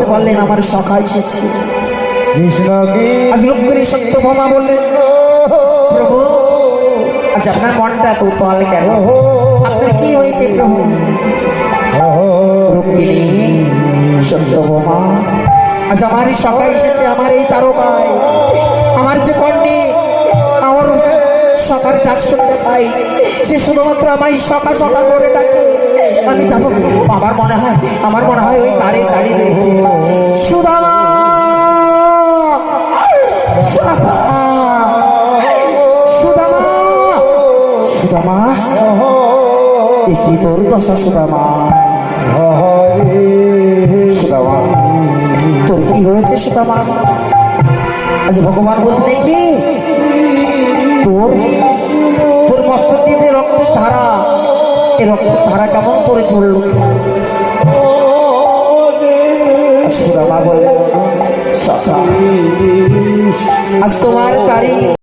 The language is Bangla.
বলতে পারলেন আমার সখা এসেছে। আজ রূপগুরি সত্যভামা বললেন, প্রভু আজ আপনার মনটা তো উতল কেন? আপনার কি হয়েছে প্রভু? রূপগিরি সত্যভামা, আজ আমার এই সখা এসেছে, আমার এই তারকায়, আমার যে পণ্ডিত, আমার সখার ডাক শুনতে পাই, সে শুধুমাত্র আমায় সখা সখা করে ডাকে। আমি যাবো, আমার মনে হয় ওই তারের দাঁড়িয়ে রয়েছে সুদামা। সুদামা, সুদামা, এ কি তোর দশা সুদামা? সুদামা, তোর কি হয়েছে সুদামা? আচ্ছা ভগবান বলছে নাকি তোর তোর মস্তক দিয়ে রক্তের ধারা, এই রক্তের ধারা কেমন করে চলল? সুদামা বললেন, আজ তোমার তারিখ।